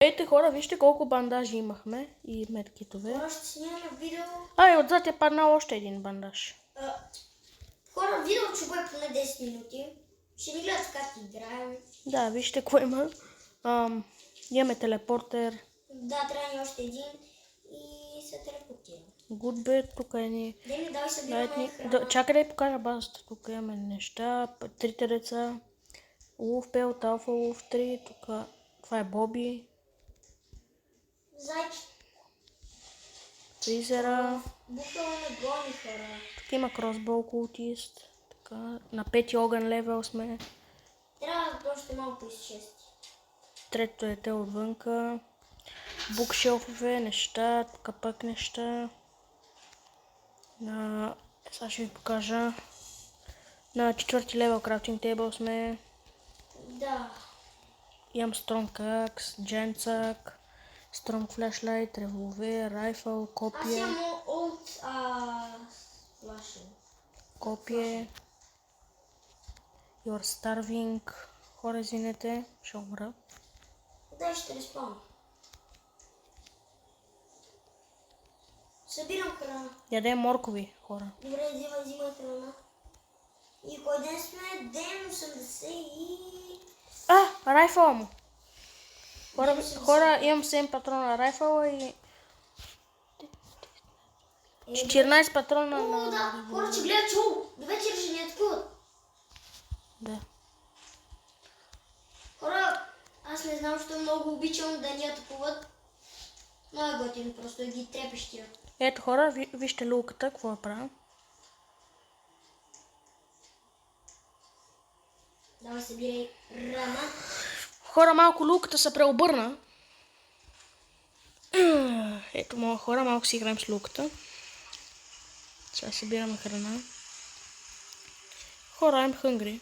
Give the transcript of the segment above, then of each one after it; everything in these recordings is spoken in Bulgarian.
Ейте хора, вижте колко бандажи имахме и медкитове. Хора, ще снимаме видео. И отзад е паднал още един бандаж. Хора, видео ще бъде поне 10 минути. Ще ви гледат как играем. Да, вижте какво има. Имаме телепортер. Да, трябва ни още един и се телепортира. Goodbed, тук е ни... Деми, давай събираме храна. Чакай да я покажа базата. Тук имаме неща, трите деца. Улов Пелт, Алфа Улов 3, тук това е Боби. Зайче. Фризера. Бухала ме гони, хора. Тук има кросбол култист. Така, на 5 огън левел сме. Трябва да още малко изчести. Трето дете отвънка. Букшелфове, неща, тук пък неща. Сега ще ви покажа. На 4 левел крафтинг тейбъл сме. Да. Имам Strong Axe, Gensack, Strong Flashlight, револвер, райфъл, Аз копие. имам олд флашен. Копие. You're starving. Хора, извинете, ще умра. Дай ще респаун. Събирам храна. Ядем моркови, хора. Добре, взимай храна. И кой ден сме? Ден 80 и... Райфъла му. Хора, имам 7 патрона райфъла и... 14 патрона на... Да, хора, че гледат шоу. До вечер ще ни атакуват. Да. Хора, аз не знам, що много обичам да ни атакуват. Много е готино, просто ги трепещия. Ето хора, вижте лулката, какво я правя. Давай събирай рана. Хора, малко лулката се преобърна. Ето моя хора, малко си играем с лулката. Сега събираме храна. Хора, I'm hungry.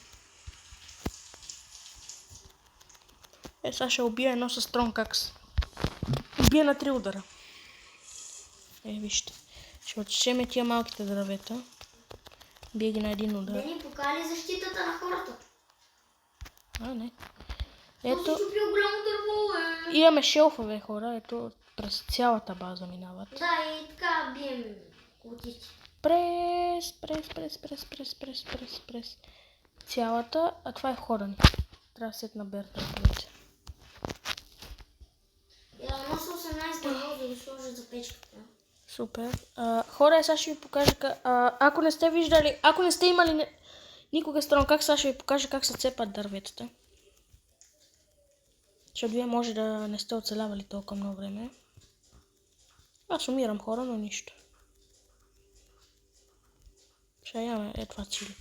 Сега ще убия едно с Strong Axe. Убия на 3 удара. Вижте. Ще отсечеме тия малките дървета. Бия ги на един удар. Да ни покали защитата на хората. Не. Ето. Ето. Чупил голямо дърво, Имаме шелфове, хора. Ето, през цялата база минават. Да, и така бием култисти. През. Цялата, а това е входа ни. Трябва да сетна берта вече. Я нося 18 дърво, да ги сложа за печката. Супер. Хора, сега ще ви покажа, ако не сте виждали, ако не сте имали никога Strong, сега ще ви покажа как се цепат дърветата. Защото вие може да не сте оцелявали толкова много време. Аз умирам, хора, но нищо. Ще яме, това цили.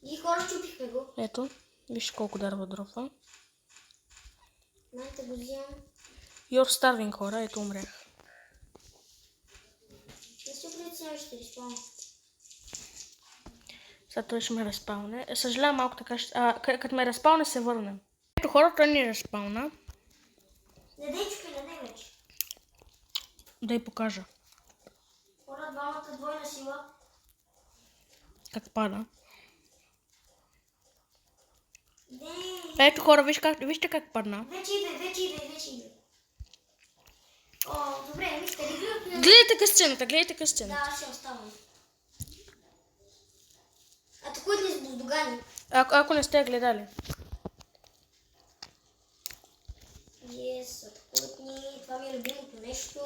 И хора, чупихме го. Ето, вижте колко дърва дропва. Найте го взимам. You're starving, хора, ето умрях. Не си определя, ще респаун. Сега той ще ме разпалне. Съжалявам малко така, като ме разпалне се върнем. Ето хора, той ни разпална. Не дай чупи, не дай вече. Да й покажа. Хора, двамата двойна сила. Как пада. Дей. Ето хора, вижте как падна. Вече иде. О, добре, мистер, Гледайте къс сцената. Да, аз ще оставам. Атакуват ни с буздогани. Ако не сте гледали. Yes, атакуват ни. Това ми е любимото нещо.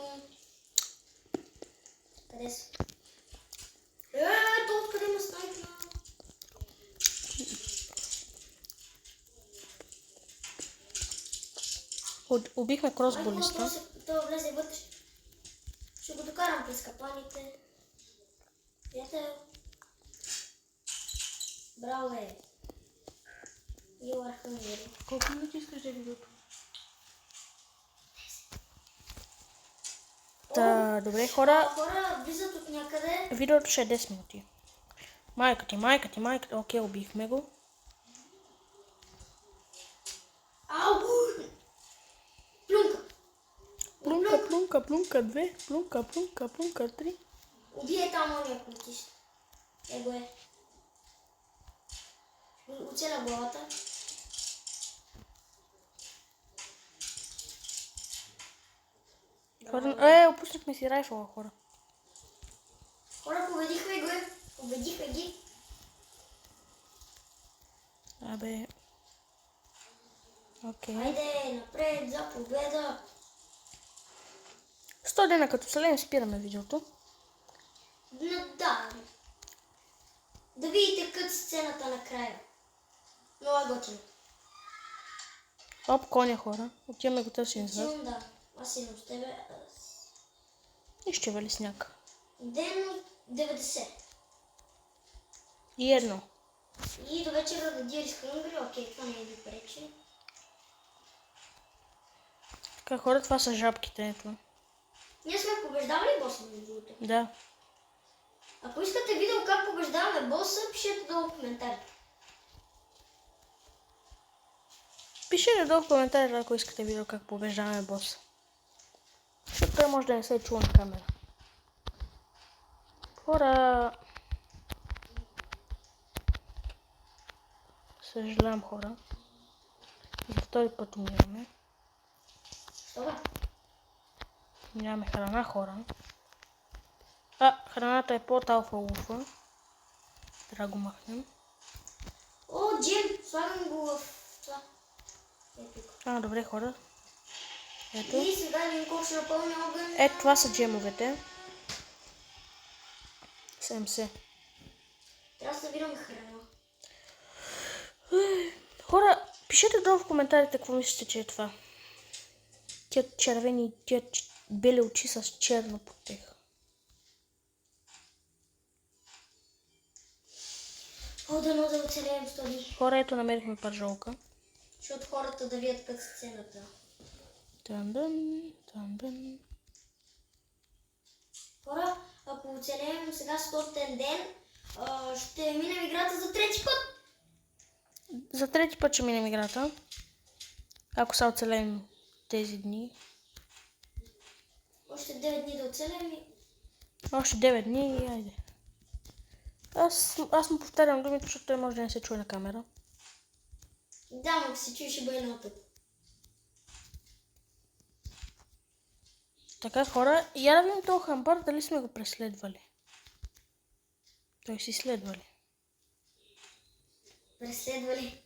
Къде са? То откъде има снайпер? Убихме кросболиста. Това влезе вътре. Ще го докарам през капаните. Приятел. Браво, You are hungry. Колко минути искаш да видеото? Добре, хора. Хора влизат от някъде. Видеото ще е 10 минути. Майка ти. Окей, убихме го. Ау! Плунка 2. Плунка 3. Убие там ония култист. Его е. Оцеля главата. Хора, опуснахме си райфъла, хора. Хора, победихме го. Победихме ги. Абе. Окей. Хайде, напред за победа. 100 дена като салем спираме видеото. Да. Да видите кът сцената накрая. Много е готино. Оп, коня, хора. Отиваме го търсим с вас. Да. Аз идвам с тебе. И ще вали сняг. Ден 90. И едно. И до вечера да дирис хънгри. Окей, това не ви пречи. Така, хора, това са жабките, ето. Ние сме побеждавали боса между другото. Да. Ако искате видео как побеждаваме боса, пишете долу в коментарите. Пишете долу в коментарите, ако искате видео как побеждаваме боса. Защото той може да не се чува на камера. Хора... Съжалявам, хора. За втори път умираме. Това. Нямаме храна, хора. Храната е под алфа луфа. Трябва да го махнем. О, джем! Слагам го в това. Ето. Добре, хора. Ето. И сега един колко ще напълня огън. Ето, това са джемовете. 70. Трябва да събираме храна. Хора, пишете долу в коментарите какво мислите, че е това. Тия червени, тия бели очи с черно под тях. О, дано да оцелеем с този. Хора, ето намерихме пържолка. Защото хората да видят как сцената. Тан-дан, тан-дан. Хора, ако оцелеем сега 100-тен ден, ще минем играта за трети път. За трети път ще минем играта. Ако са оцелеем тези дни. Още 9 дни да оцелеем и... Още 9 дни и айде. Аз му повтарям думите, защото той може да не се чуе на камера. Да, но ако се чуеш, ще бъде много тъп. Така, хора, я да видим този хамбар, дали сме го преследвали. Той си следвали. Преследвали.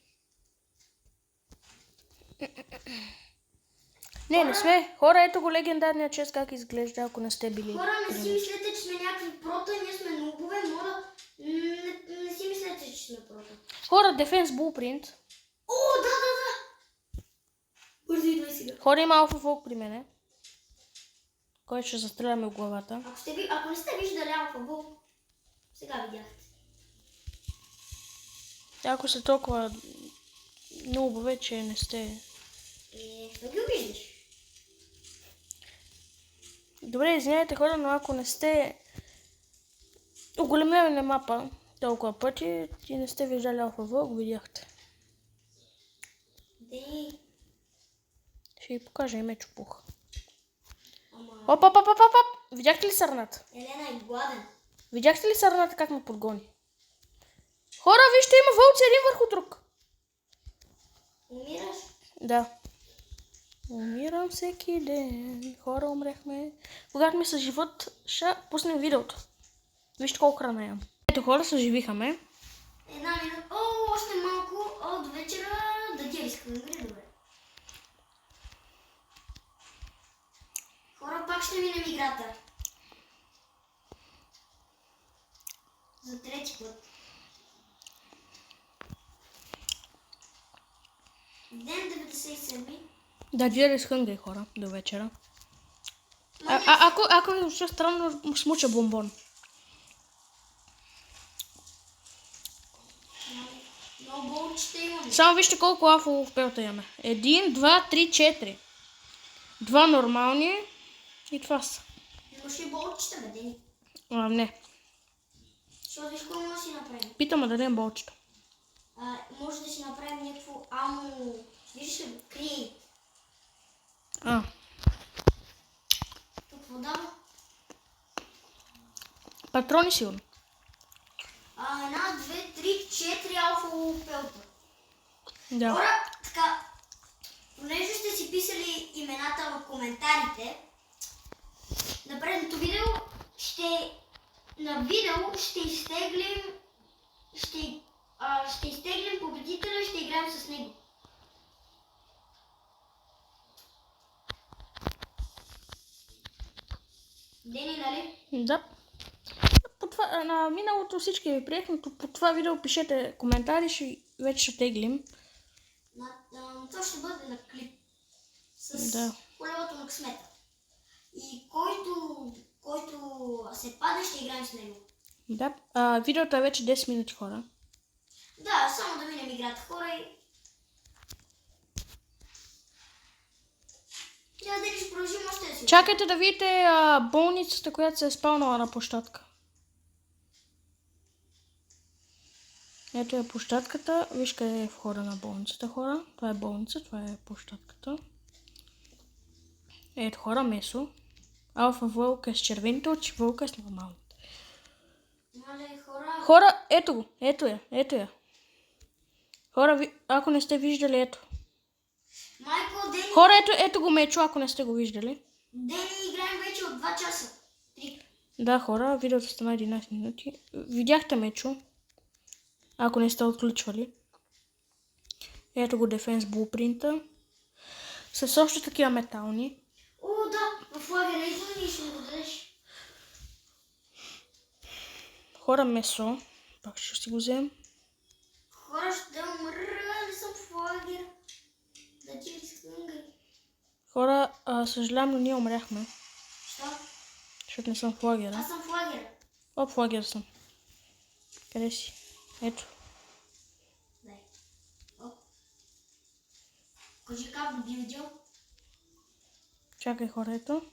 Не сме. Хора, ето го легендарния чест как изглежда, ако не сте били. Хора, не си мислете, че сме някакви прота, ние сме нубове, моля. Не си мислете, че сме прота. Хора, Defense Blueprint. О, да! Бързо идвай сега. Хора, има алфа волк при мене. Който ще застреляме в главата. Ако не сте виждали алфа волк, сега видяхте. Ако сте толкова нубове, че не сте... Да ги обиждаш. Добре, извиняйте, хора, но ако не сте оголемяване мапа толкова пъти и не сте виждали алфа волк, видяхте. Дей. Ще ви покажа и меч пух. Ама... Оп! Видяхте ли сърната? Елена е гладен. Видяхте ли сърната как ме подгони? Хора, вижте, има вълци един върху друг. Умираш? Да. Умирам всеки ден. Хора, умрехме. Когато ми са живот, ще пуснем видеото. Вижте колко храна имам. Ето, хора, съживихаме. Една минута. О, още малко. О, до вечера да дирис хънгри. Добре. Хора, пак ще минем играта. За трети път. Ден 97. Да, дирис хънгри, хора, до вечера. Ако ми звучи странно, смуча бомбон. Много болчета имаме. Само вижте колко алфа в пелта имаме. 1, 2, 3, 4. Два нормални и това са. Имаш ли болчета, бе, Дени? Не. Защото виж какво може да си направим. Питам да дадем болчето. Може да си направим някакво амо... Виждаш ли, крий. Тук вода. Патрони сигурно. Една, две, три, 4 алфа пелта. Да. Хора, така, понеже сте си писали имената в коментарите, на предното видео ще изтеглим победителя, ще играем с него. Дени, нали? Да. На миналото всички ви приех, но по това видео пишете коментари, вече ще теглим. Това ще бъде на клип с Да. колелото на късмета. И който се падне, ще играем с него. Да. Видеото е вече 10 минути, хора. Да, само да минем играта, хора и... Трябва да ще продължим още да си. Чакайте да видите болницата, която се е спалнала на площадка. Ето е площадката. Виж къде е входа на болницата, хора. Това е болница, това е площадката. Ето хора, месо. Алфа вълка с червените очи, вълка с нормалните. Мале, хора... Хора, ето го, ето я. Хора, ако не сте виждали, ето. Майко, Дени... Хора, ето го мечо, ако не сте го виждали. Дени, играем вече от 2 часа. 3. Да, хора, видеото стана 11 минути. Видяхте мечо, ако не сте отключвали. Ето го Defense Blueprint-а. С още такива метални. О, да, в лагера идваме и ще ми го дадеш. Хора, месо. Пак ще си го взем. Хора, ще умра, не съм в лагер. Да ти изхънгай. Хора, съжалявам, но ние умряхме. Що? Защото не съм в лагера. Аз съм в лагера. В лагера съм. Къде си? Ето. Дай. Оп. Кажи как го билдил. Чакай, хора, ето.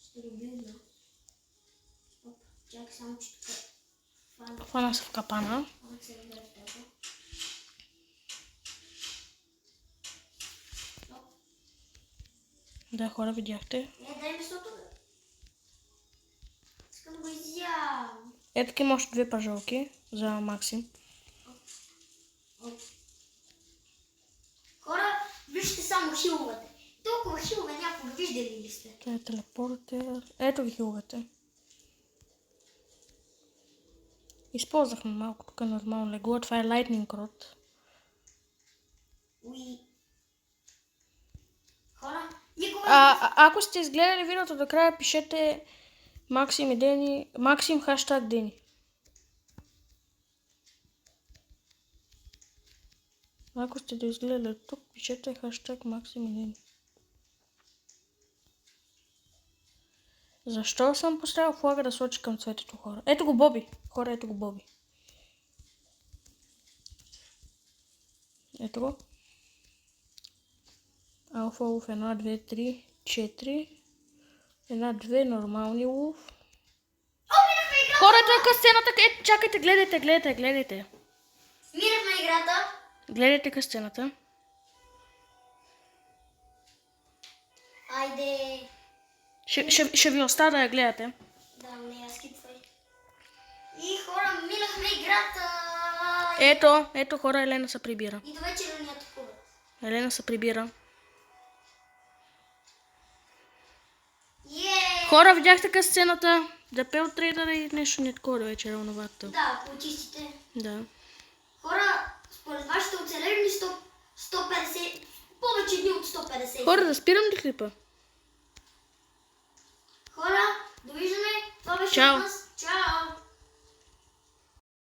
Ще го билдил. Оп. Чакай само, че тук фана. Хвана се в капана. Фана се разбере в теб. Оп. Да, хора, видяхте. Дай месото, бе. Искам да го изям. Ето тук има още 2 пържолки за Максим. Оп. Хора, вижте само хиловете. Толкова хилове някога виждали ли сте? Това е телепортер. Ето ви хиловете. Използвахме малко тук нормално легло. Това е Lightning Rod. Уи. Хора, никога... Ако сте изгледали видеото до края, пишете Максим и Дени. Максим хаштаг Дени. Ако сте да изгледали тук, пишете хаштаг Максим и Дени. Защо съм поставил флага да сочи към цветето, хора? Ето го Боби. Хора, ето го Боби. Ето го. Алфа лов 1, 2, 3, 4. 1, 2 нормални лов. Хора, ето е късцената. Ето, чакайте, гледайте. Мирахме играта. Гледайте късцената. Айде. Ще ви оставя да я гледате. Да, не, аз скипвай. И хора, минахме играта. Ето хора, Елена се прибира. И до вечера ни атакуват. Елена се прибира. Хора, видяхте късцената? Да пел трейдера и нещо не такова вечера оновата. Да, полицистите. Да. Хора, според вас ще оцелем ли 150, повече дни от 150? Хора, да спирам ли клипа? Хора, довиждане. Това беше Чао. от нас.